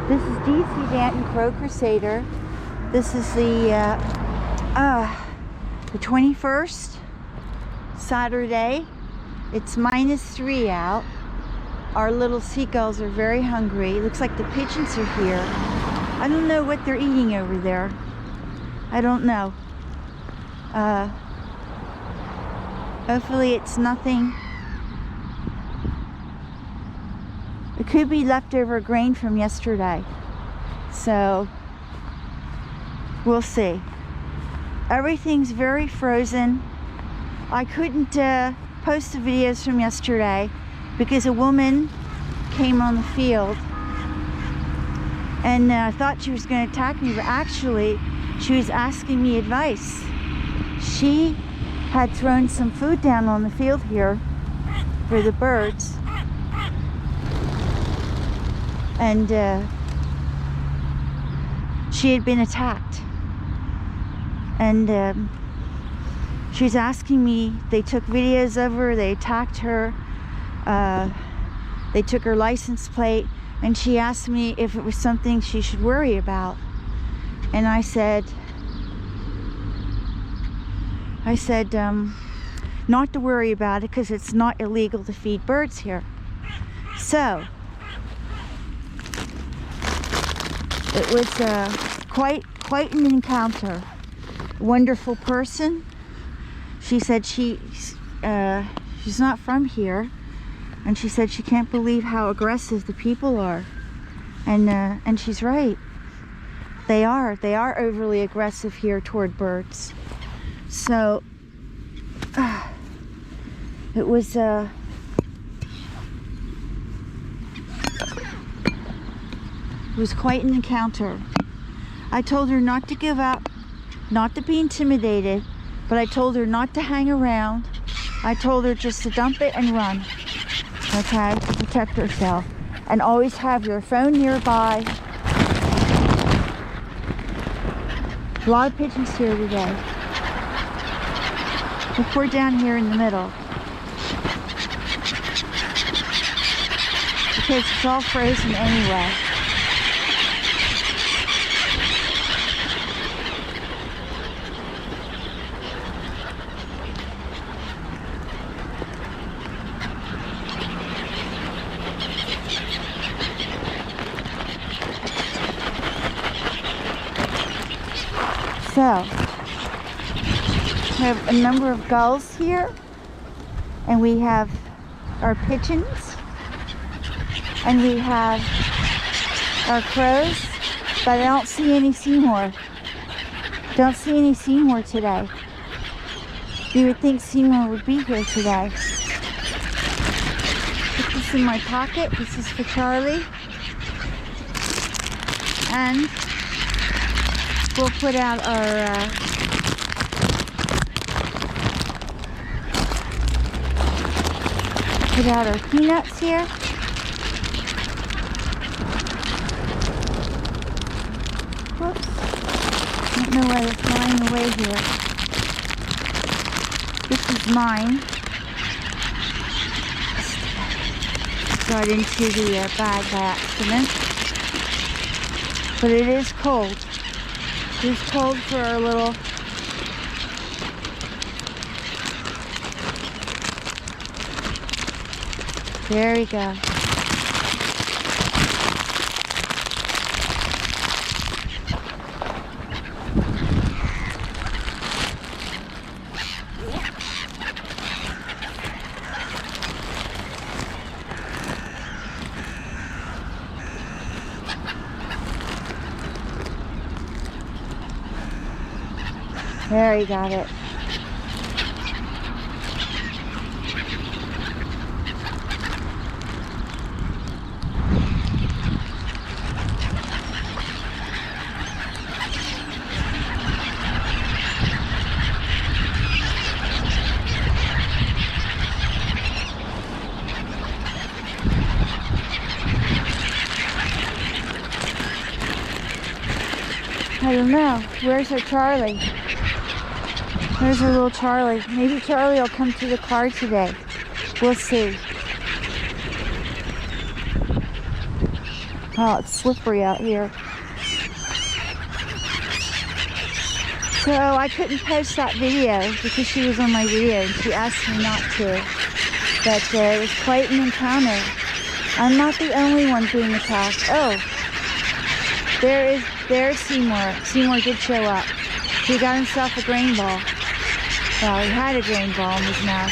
This is DC Danton Crow Crusader. This is the 21st, Saturday. It's -3 out. Our little seagulls are very hungry. Looks like the pigeons are here. I don't know what they're eating over there. I don't know. Hopefully it's nothing. It could be leftover grain from yesterday. So we'll see. Everything's very frozen. I couldn't post the videos from yesterday because a woman came on the field and I thought she was going to attack me, but actually she was asking me advice. She had thrown some food down on the field here for the birds, and she had been attacked, and she's asking me, they took videos of her, they attacked her, they took her license plate, and she asked me if it was something she should worry about. And I said not to worry about it because it's not illegal to feed birds here. So it was quite an encounter. Wonderful person. She said she's not from here, and she said she can't believe how aggressive the people are, and she's right. They are overly aggressive here toward birds. So it was quite an encounter. I told her not to give up, not to be intimidated, but I told her not to hang around. I told her just to dump it and run, okay, to protect herself. And always have your phone nearby. A lot of pigeons here today. We're down here in the middle because it's all frozen anyway. So, we have a number of gulls here, and we have our pigeons, and we have our crows, but I don't see any Seymour. Don't see any Seymour today. You would think Seymour would be here today. Put this in my pocket. This is for Charlie. And we'll put out our peanuts here. Whoops. I don't know why they're flying away here. This is mine. Got into the bag by accident. But it is cold. It's cold for our little there we go. There, you got it. I don't know. Where's our Charlie? There's our little Charlie. Maybe Charlie will come to the car today. We'll see. Oh, it's slippery out here. So I couldn't post that video because she was on my video and she asked me not to. But it was quite an encounter. I'm not the only one being attacked. Oh, there's Seymour. Seymour did show up. He got himself a grain ball. Well, he had a grain ball in his mouth.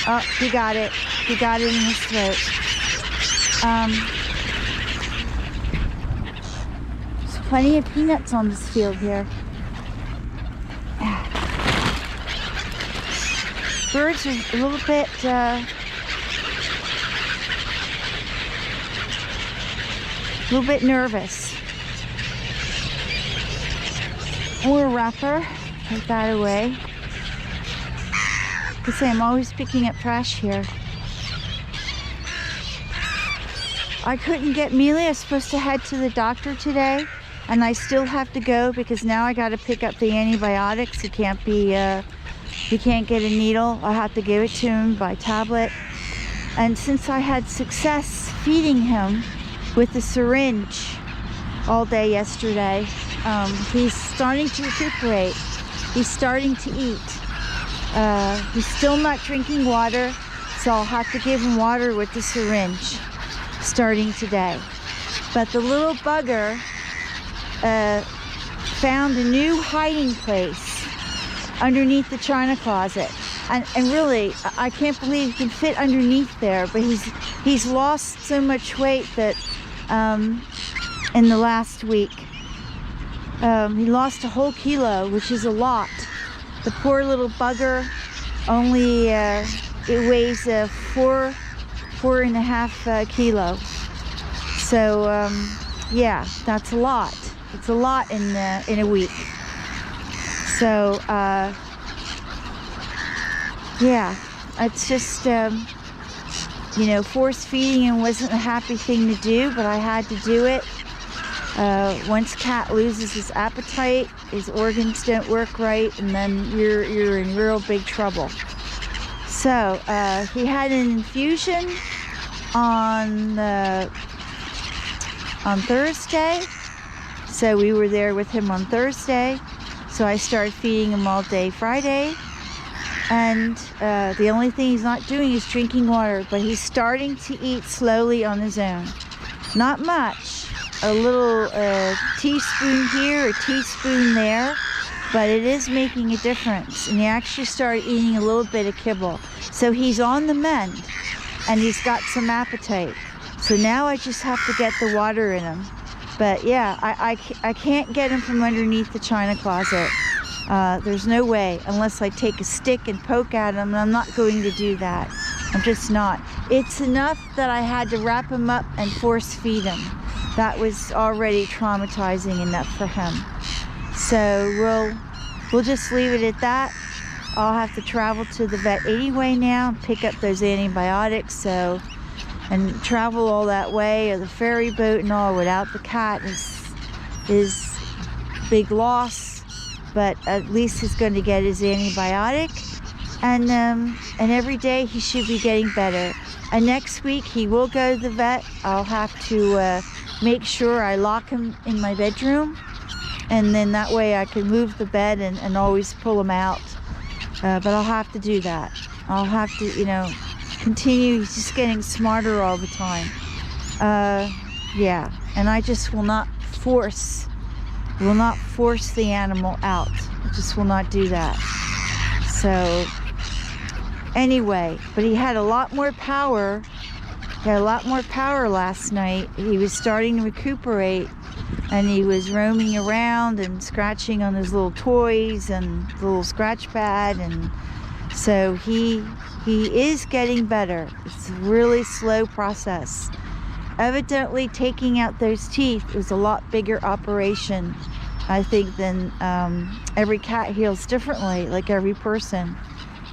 Oh, he got it. He got it in his throat. There's plenty of peanuts on this field here. Birds are a little bit nervous. Or a wrapper. Take that away. Because I'm always picking up trash here. I couldn't get Miele. I was supposed to head to the doctor today, and I still have to go because now I got to pick up the antibiotics. He can't get a needle. I'll have to give it to him by tablet. And since I had success feeding him with the syringe all day yesterday, he's starting to recuperate. He's starting to eat. He's still not drinking water, so I'll have to give him water with the syringe starting today. But the little bugger found a new hiding place underneath the china closet. And really, I can't believe he can fit underneath there, but he's lost so much weight that in the last week. He lost a whole kilo, which is a lot. The poor little bugger only, it weighs 4.5 kilos. So, yeah, that's a lot. It's a lot in a week. So, yeah, it's just, you know, force feeding him wasn't a happy thing to do, but I had to do it. Once cat loses his appetite, his organs don't work right, and then you're in real big trouble. So he had an infusion on Thursday. So we were there with him on Thursday. So I started feeding him all day Friday. And the only thing he's not doing is drinking water, but he's starting to eat slowly on his own. Not much. A little teaspoon here, a teaspoon there, but it is making a difference. And he actually started eating a little bit of kibble. So he's on the mend, and he's got some appetite. So now I just have to get the water in him. But yeah, I can't get him from underneath the china closet. There's no way, unless I take a stick and poke at him, and I'm not going to do that. I'm just not. It's enough that I had to wrap him up and force feed him. That was already traumatizing enough for him. So we'll just leave it at that. I'll have to travel to the vet anyway now and pick up those antibiotics. And travel all that way, or the ferry boat and all, without the cat is big loss. But at least he's going to get his antibiotic, and every day he should be getting better. And next week he will go to the vet. I'll have to make sure I lock him in my bedroom, and then that way I can move the bed and always pull him out. But I'll have to do that. I'll have to, you know, continue. He's just getting smarter all the time. Yeah, and I just will not force the animal out. I just will not do that. So anyway, but he had a lot more power. He had a lot more power last night. He was starting to recuperate, and he was roaming around and scratching on his little toys and the little scratch pad, and so he is getting better. It's a really slow process. Evidently, taking out those teeth was a lot bigger operation, I think, than every cat heals differently, like every person.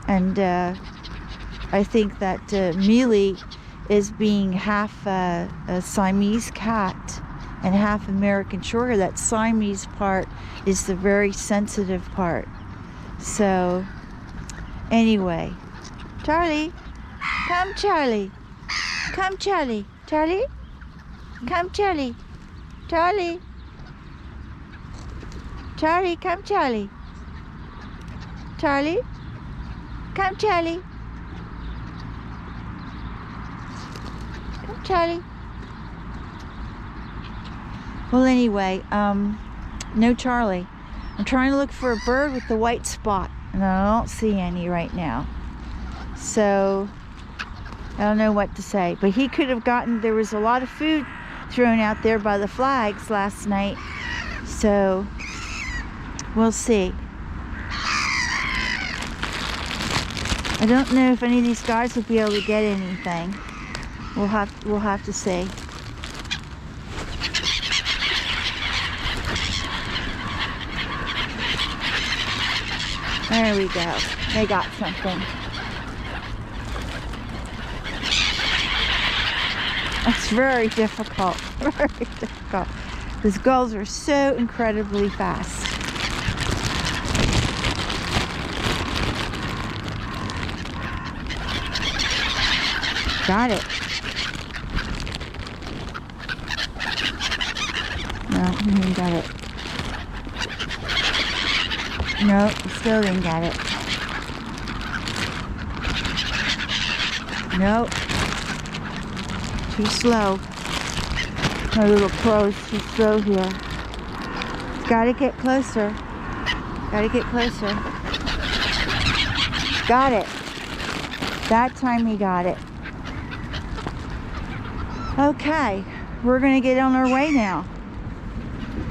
And I think that Miele is being half a Siamese cat and half American Shorthair. That Siamese part is the very sensitive part. So anyway, Charlie, come Charlie, come Charlie, Charlie, Come, Charlie. Charlie. Charlie, come, Charlie. Charlie. Come, Charlie. Come, Charlie. Well, anyway, no Charlie. I'm trying to look for a bird with the white spot, and I don't see any right now. So, I don't know what to say. But he could have gotten, there was a lot of food thrown out there by the flags last night. So, we'll see. I don't know if any of these guys will be able to get anything. We'll have to see. There we go. They got something. It's very difficult. Very difficult. Because gulls are so incredibly fast. Got it. No, he didn't get it. No, he still didn't get it. Nope. Too slow. My little crow's too slow here. Gotta get closer. Gotta get closer. Got it. That time he got it. Okay, we're gonna get on our way now.